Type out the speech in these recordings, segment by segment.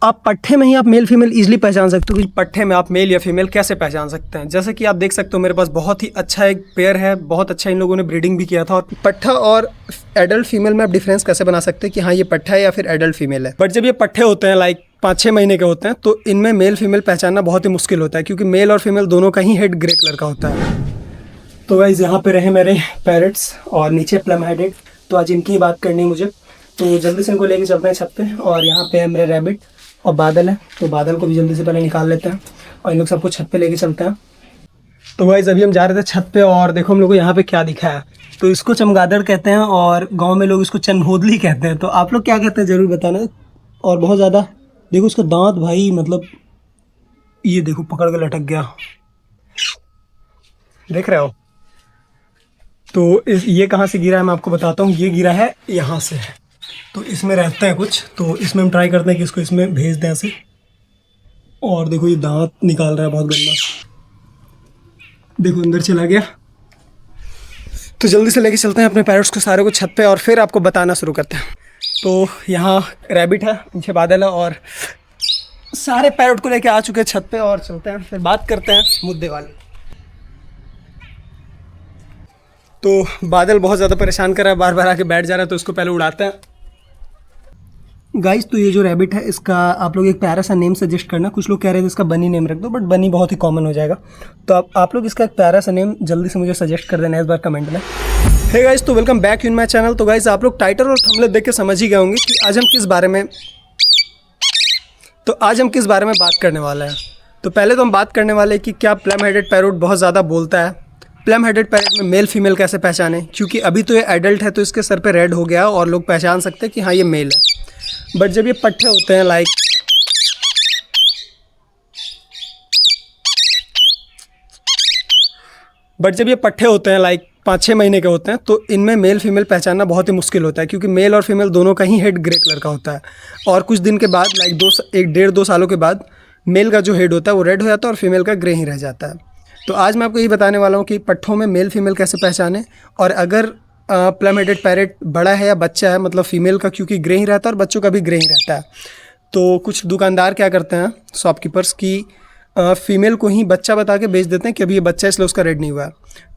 आप पट्ठे में ही आप मेल फीमेल इजीली पहचान सकते हो कि पट्ठे में आप मेल या फीमेल कैसे पहचान सकते हैं। जैसे कि आप देख सकते हो मेरे पास बहुत ही अच्छा एक पेयर है, बहुत अच्छा इन लोगों ने ब्रीडिंग भी किया था। और पट्ठा और एडल्ट फीमेल में आप डिफरेंस कैसे बना सकते हैं कि हाँ ये पट्ठा है या फिर एडल्ट फीमेल है। बट जब ये पट्ठे होते हैं लाइक 5-6 महीने के होते हैं तो इनमें मेल फीमेल पहचानना बहुत ही मुश्किल होता है, क्योंकि मेल और फीमेल दोनों का ही हेड ग्रे कलर का होता है। तो गाइस यहाँ पे रहे मेरे पैरट्स और नीचे प्लम हेडेड, तो आज इनकी ही बात करनी है मुझे। तो जल्दी से इनको लेके चलते हैं छत पे। और यहाँ पे है मेरे रैबिट और बादल है, तो बादल को भी जल्दी से पहले निकाल लेते हैं और इन लोग सबको छत पे लेके चलते हैं। तो गाइस अभी हम जा रहे थे छत पे और देखो हम लोग को यहाँ पे क्या दिखा है। तो इसको चमगादड़ कहते हैं और गांव में लोग इसको चनहोदली कहते हैं। तो आप लोग क्या कहते हैं ज़रूर बताना। और बहुत ज़्यादा देखो उसका दांत भाई, मतलब ये देखो पकड़ के लटक गया, देख रहे हो। तो ये कहाँ से गिरा है मैं आपको बताता हूँ। ये गिरा है यहाँ से, तो इसमें रहता है कुछ, तो इसमें हम ट्राई करते हैं कि इसको इसमें भेज दें ऐसे। और देखो ये दांत निकाल रहा है बहुत गंदा, देखो अंदर चला गया। तो जल्दी से लेके चलते हैं अपने पैरट्स को सारे को छत पे और फिर आपको बताना शुरू करते हैं। तो यहाँ रैबिट है, पीछे बादल है और सारे पैरट को लेके आ चुके हैं छत पे और चलते हैं फिर बात करते हैं मुद्दे वाले। तो बादल बहुत ज़्यादा परेशान कर रहा है, बार बार आके बैठ जा रहा है, तो इसको पहले उड़ाते हैं। गाइस तो ये जो रैबिट है इसका आप लोग एक प्यारा सा नेम सजेस्ट करना। कुछ लोग कह रहे थे इसका बनी नेम रख दो, बट बनी बहुत ही कॉमन हो जाएगा। तो आप लोग इसका एक प्यारा सा नेम जल्दी से मुझे सजेस्ट कर देना इस बार कमेंट में। हे गाइस, तो welcome back in my channel. तो गाइस आप लोग टाइटल और थंबनेल देख के समझ ही गए होंगे कि आज हम किस बारे में बात करने वाले हैं। तो पहले तो हम बात करने वाले हैं कि क्या प्लम हेडेड पैरोट बहुत ज़्यादा बोलता है। प्लम हेडेड पैरोट में मेल फीमेल कैसे पहचाने, क्योंकि अभी तो ये एडल्ट है तो इसके सर पे रेड हो गया और लोग पहचान सकते हैं कि हाँ ये मेल है। बट जब ये पट्ठे होते हैं लाइक लाइक 5-6 महीने के होते हैं तो इनमें मेल फीमेल पहचानना बहुत ही मुश्किल होता है, क्योंकि मेल और फीमेल दोनों का ही हेड ग्रे कलर का होता है। और कुछ दिन के बाद लाइक 1-1.5-2 सालों के बाद मेल का जो हेड होता है वो रेड हो जाता है और फीमेल का ग्रे ही रह जाता है। तो आज मैं आपको यही बताने वाला हूँ कि पट्ठों में मेल फीमेल कैसे पहचाने। और अगर प्लम हेडेड पैरेट बड़ा है या बच्चा है, मतलब फीमेल का क्योंकि ग्रे ही रहता है और बच्चों का भी ग्रे ही रहता है, तो कुछ दुकानदार क्या करते हैं शॉपकीपर्स की फीमेल को ही बच्चा बता के बेच देते हैं कि अभी ये बच्चा इसलिए उसका रेड नहीं हुआ है।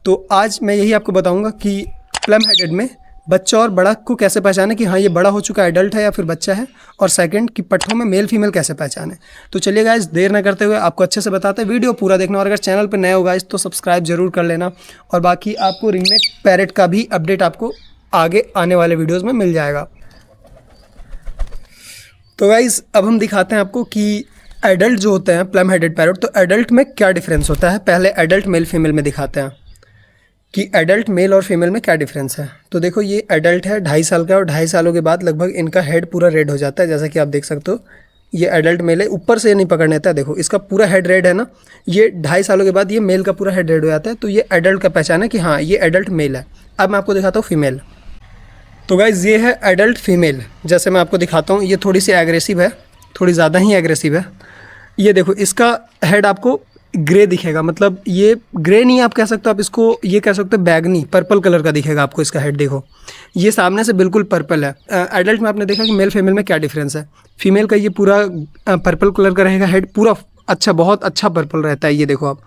तो आज मैं यही आपको बताऊंगा कि प्लम हेडेड में बच्चा और बड़ा को कैसे पहचाने कि हाँ ये बड़ा हो चुका एडल्ट है या फिर बच्चा है। और सेकंड कि पट्ठों में मेल फीमेल कैसे पहचाने। तो चलिए गाइस देर ना करते हुए आपको अच्छे से बताते हैं, वीडियो पूरा देखना। और अगर चैनल पर नए हो गाइस तो सब्सक्राइब जरूर कर लेना। और बाकी आपको रिंगनेक पैरेट का भी अपडेट आपको आगे आने वाले वीडियोज़ में मिल जाएगा। तो गाइस अब हम दिखाते हैं आपको कि एडल्ट जो होते हैं प्लम हेडेड पैरेट, तो एडल्ट में क्या डिफरेंस होता है। पहले एडल्ट मेल फीमेल में दिखाते हैं कि एडल्ट मेल और फीमेल में क्या डिफरेंस है। तो देखो ये एडल्ट है 2.5 साल का और 2.5 सालों के बाद लगभग इनका हेड पूरा रेड हो जाता है। जैसा कि आप देख सकते हो ये एडल्ट मेल है, ऊपर से नहीं पकड़ने आता है, देखो इसका पूरा हेड रेड है ना। ये 2.5 सालों के बाद ये मेल का पूरा हेड रेड हो जाता है। तो ये एडल्ट का पहचान है कि हाँ ये एडल्ट मेल है। अब मैं आपको दिखाता हूँ फीमेल। तो गाइज ये है एडल्ट फीमेल, जैसे मैं आपको दिखाता हूँ। ये थोड़ी सी एग्रेसिव है, थोड़ी ज़्यादा ही एग्रेसिव है। ये देखो इसका हेड आपको ग्रे दिखेगा, मतलब ये ग्रे नहीं आप कह सकते हो, आप इसको ये कह सकते हो बैगनी पर्पल कलर का दिखेगा आपको इसका हेड। देखो ये सामने से बिल्कुल पर्पल है। एडल्ट में आपने देखा कि मेल फीमेल में क्या डिफरेंस है। फीमेल का ये पूरा पर्पल कलर का रहेगा हेड, पूरा अच्छा बहुत अच्छा पर्पल रहता है ये देखो आप,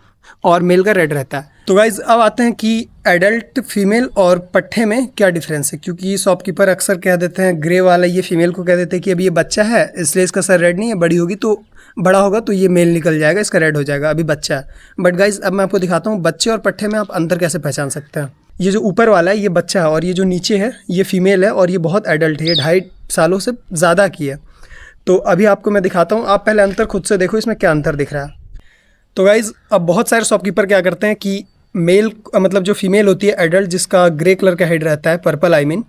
और मेल का रेड रहता है। तो गाइज अब आते हैं कि एडल्ट फीमेल और पट्ठे में क्या डिफरेंस है, क्योंकि शॉपकीपर अक्सर कह देते हैं ग्रे वाला ये फीमेल को कह देते हैं कि अभी ये बच्चा है इसलिए इसका सर रेड नहीं है, बड़ी होगी तो बड़ा होगा तो ये मेल निकल जाएगा, इसका रेड हो जाएगा, अभी बच्चा है। बट गाइज अब मैं आपको दिखाता हूँ बच्चे और पट्ठे में आप अंतर कैसे पहचान सकते हैं। ये जो ऊपर वाला है ये बच्चा है और ये जो नीचे है ये फीमेल है और ये बहुत एडल्ट है, ये 2.5 सालों से ज़्यादा की है। तो अभी आपको मैं दिखाता हूँ, आप पहले अंतर खुद से देखो इसमें क्या अंतर दिख रहा है। तो गाइज़ अब बहुत सारे शॉपकीपर क्या करते हैं कि मेल मतलब जो फीमेल होती है एडल्ट जिसका ग्रे कलर का हेड रहता है, पर्पल आई मीन,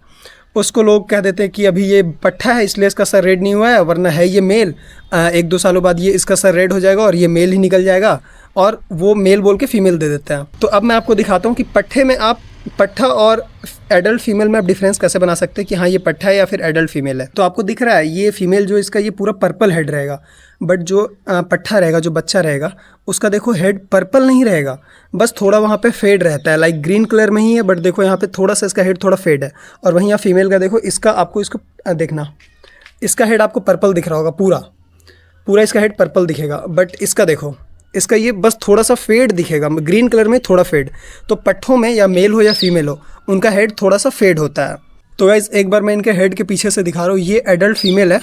उसको लोग कह देते हैं कि अभी ये पट्ठा है इसलिए इसका सर रेड नहीं हुआ है, वरना है ये मेल, 1-2 सालों बाद ये इसका सर रेड हो जाएगा और ये मेल ही निकल जाएगा, और वो मेल बोल के फीमेल दे देते हैं। तो अब मैं आपको दिखाता हूँ कि पट्ठे में आप पट्ठा और एडल्ट फीमेल में आप डिफरेंस कैसे बना सकते हैं कि हाँ ये पट्ठा है या फिर एडल्ट फीमेल है। तो आपको दिख रहा है ये फीमेल जो इसका ये पूरा पर्पल हेड रहेगा, बट जो पट्ठा रहेगा जो बच्चा रहेगा उसका देखो हेड पर्पल नहीं रहेगा, बस थोड़ा वहाँ पे फेड रहता है, लाइक ग्रीन कलर में ही है, बट देखो यहाँ पे थोड़ा सा इसका हेड थोड़ा फेड है। और वहीं यहाँ फीमेल का देखो इसका आपको इसको देखना, इसका हेड आपको पर्पल दिख रहा होगा पूरा, पूरा इसका हेड पर्पल दिखेगा। बट इसका देखो, इसका ये बस थोड़ा सा फेड दिखेगा, ग्रीन कलर में थोड़ा फेड। तो पट्ठों में या मेल हो या फीमेल हो, उनका हेड थोड़ा सा फेड होता है। तो गाइस एक बार मैं इनके हेड के पीछे से दिखा रहा हूँ। ये एडल्ट फीमेल है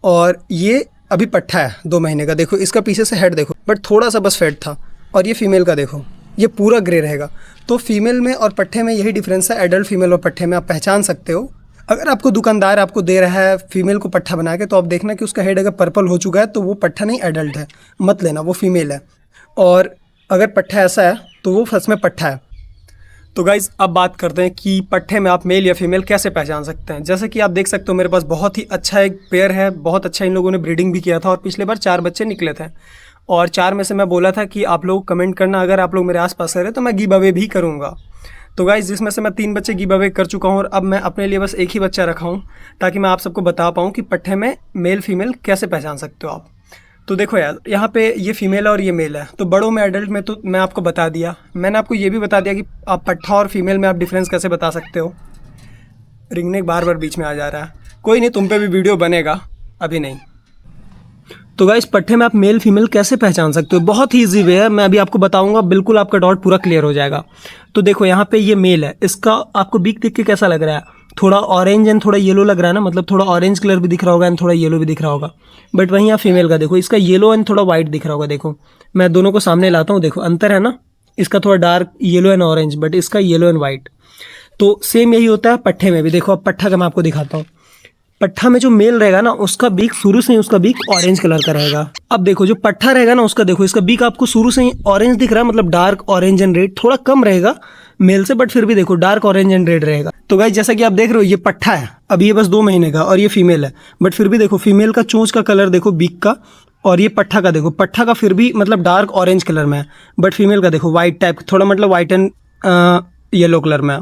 और ये अभी पट्ठा है 2 महीने का। देखो इसका पीछे से हेड देखो, बट थोड़ा सा बस फेड था। और ये फीमेल का देखो, ये पूरा ग्रे रहेगा। तो फीमेल में और पट्ठे में यही डिफरेंस है। एडल्ट फीमेल और पट्ठे में आप पहचान सकते हो। अगर आपको दुकानदार आपको दे रहा है फीमेल को पट्ठा बना के, तो आप देखना कि उसका हेड अगर पर्पल हो चुका है तो वो पट्ठा नहीं, एडल्ट है, मत लेना, वो फीमेल है। और अगर पट्ठा ऐसा है तो वो सच में पट्ठा है। तो गाइज़ अब बात करते हैं कि पट्ठे में आप मेल या फीमेल कैसे पहचान सकते हैं। जैसे कि आप देख सकते हो मेरे पास बहुत ही अच्छा एक पेयर है, बहुत अच्छा इन लोगों ने ब्रीडिंग भी किया था और पिछले बार 4 बच्चे निकले थे। और 4 में से मैं बोला था कि आप लोग कमेंट करना, अगर आप लोग मेरे आसपास रहे तो मैं गिव अवे भी करूँगा। तो गाइज़ जिसमें से मैं 3 बच्चे गिव अवे कर चुका हूँ और अब मैं अपने लिए बस एक ही बच्चा रखा हूँ, ताकि मैं आप सबको बता पाऊँ कि पट्ठे में मेल फीमेल कैसे पहचान सकते हो आप। तो देखो यार, यहाँ पे ये फीमेल है और ये मेल है। तो बड़ों में एडल्ट में तो मैं आपको बता दिया। मैंने आपको ये भी बता दिया कि आप पट्ठा और फीमेल में आप डिफरेंस कैसे बता सकते हो। रिंगनेक बार बार बीच में आ जा रहा है। कोई नहीं, तुम पे भी वीडियो बनेगा, अभी नहीं। तो गाइस पट्ठे में आप मेल फीमेल कैसे पहचान सकते हो, बहुत ही ईजी वे है, मैं अभी आपको बताऊंगा, बिल्कुल आपका डाउट पूरा क्लियर हो जाएगा। तो देखो यहाँ पे ये मेल है, इसका आपको बीक देख के कैसा लग रहा है, थोड़ा ऑरेंज एंड थोड़ा येलो लग रहा है ना, मतलब थोड़ा ऑरेंज कलर भी दिख रहा होगा एंड थोड़ा येलो भी दिख रहा होगा। बट वहीं आप फीमेल का देखो, इसका येलो एंड थोड़ा व्हाइट दिख रहा होगा। देखो मैं दोनों को सामने लाता हूँ, देखो अंतर है ना, इसका थोड़ा dark yellow and orange, but इसका येलो एंड व्हाइट। तो सेम यही होता है पट्ठे में भी। देखो अब पट्ठा का मैं आपको दिखाता हूँ। पट्ठा में जो मेल रहेगा ना, उसका बीक शुरू से ही उसका बीक ऑरेंज कलर का रहेगा। अब देखो जो पट्ठा रहेगा ना, उसका देखो इसका बीक आपको शुरू से ही ऑरेंज दिख रहा है, मतलब डार्क ऑरेंज एंड रेड, थोड़ा कम रहेगा मेल से, बट फिर भी देखो डार्क ऑरेंज एंड रेड रहेगा। तो गाइस जैसा कि आप देख रहे हो, ये पट्ठा है, अब ये बस 2 महीने का, और ये फीमेल है। बट फिर भी देखो फीमेल का चोंच का कलर देखो बीक का, और ये पट्ठा का देखो, पट्ठा का फिर भी मतलब डार्क ऑरेंज कलर में है, बट फीमेल का देखो व्हाइट टाइप, थोड़ा मतलब व्हाइट एंड येलो कलर में है।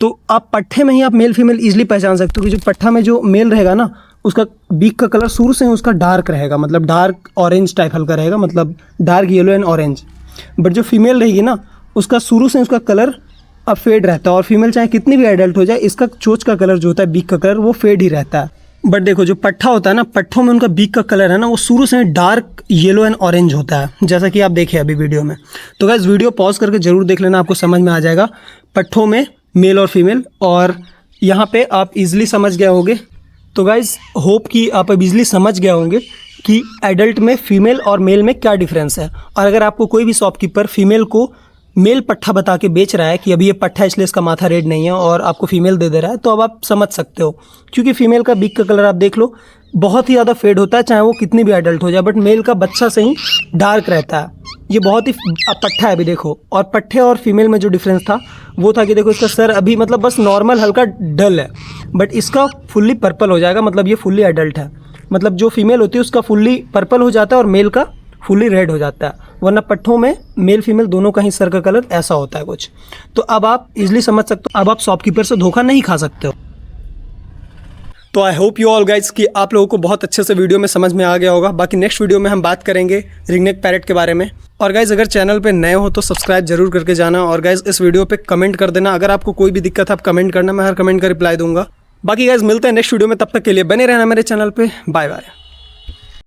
तो आप पट्ठे में ही आप मेल फीमेल इजीली पहचान सकते हो कि जो पट्ठा में जो मेल रहेगा ना, उसका बीक का कलर शुरू से ही उसका डार्क रहेगा, मतलब डार्क ऑरेंज टाइप हल्का रहेगा, मतलब dark yellow and orange. But जो फीमेल रहेगी ना, उसका शुरू से उसका कलर अब फेड रहता है। और फीमेल चाहे कितनी भी एडल्ट हो जाए, इसका चोंच का कलर जो होता है, बीक का कलर, वो फेड ही रहता है। बट देखो जो पट्ठा होता है ना, पट्ठों में उनका बीक का कलर है ना, वो शुरू से डार्क येलो एंड ऑरेंज होता है, जैसा कि आप देखें अभी वीडियो में। तो गाइस वीडियो पॉज करके जरूर देख लेना, आपको समझ में आ जाएगा पट्ठों में मेल और फीमेल, और यहाँ पे आप इजीली समझ गए होंगे। तो गाइस होप कि आप अब इजीली समझ गए होंगे कि एडल्ट में फीमेल और मेल में क्या डिफरेंस है। और अगर आपको कोई भी शॉपकीपर फीमेल को मेल पट्ठा बता के बेच रहा है कि अभी ये पट्ठा इसलिए इसका माथा रेड नहीं है, और आपको फीमेल दे रहा है, तो अब आप समझ सकते हो, क्योंकि फीमेल का बीक का कलर आप देख लो बहुत ही ज़्यादा फेड होता है, चाहे वो कितनी भी एडल्ट हो जाए, बट मेल का बच्चा से ही डार्क रहता है। ये बहुत ही पट्ठा है अभी देखो। और पट्ठे और फीमेल में जो डिफरेंस था वो था कि देखो इसका सर अभी मतलब बस नॉर्मल हल्का डल है, बट इसका फुल्ली पर्पल हो जाएगा, मतलब ये फुल्ली एडल्ट है। मतलब जो फीमेल होती है उसका फुल्ली पर्पल हो जाता है और मेल का फुल्ली रेड हो जाता है, वरना पट्ठों में मेल फीमेल दोनों का ही सर का कलर ऐसा होता है कुछ। तो अब आप इजीली समझ सकते हो, अब आप शॉपकीपर से धोखा नहीं खा सकते हो। तो I hope you all guys कि आप लोगों को बहुत अच्छे से वीडियो में समझ में आ गया होगा। बाकी नेक्स्ट वीडियो में हम बात करेंगे रिंगनेक पैरेट के बारे में। और गाइज अगर चैनल पे नए हो तो सब्सक्राइब जरूर करके जाना, और गाइज इस वीडियो पे कमेंट कर देना। अगर आपको कोई भी दिक्कत है आप कमेंट करना, मैं हर कमेंट का रिप्लाई दूंगा। बाकी गाइज मिलते हैं नेक्स्ट वीडियो में, तब तक के लिए बने रहना मेरे चैनल पे। Bye bye.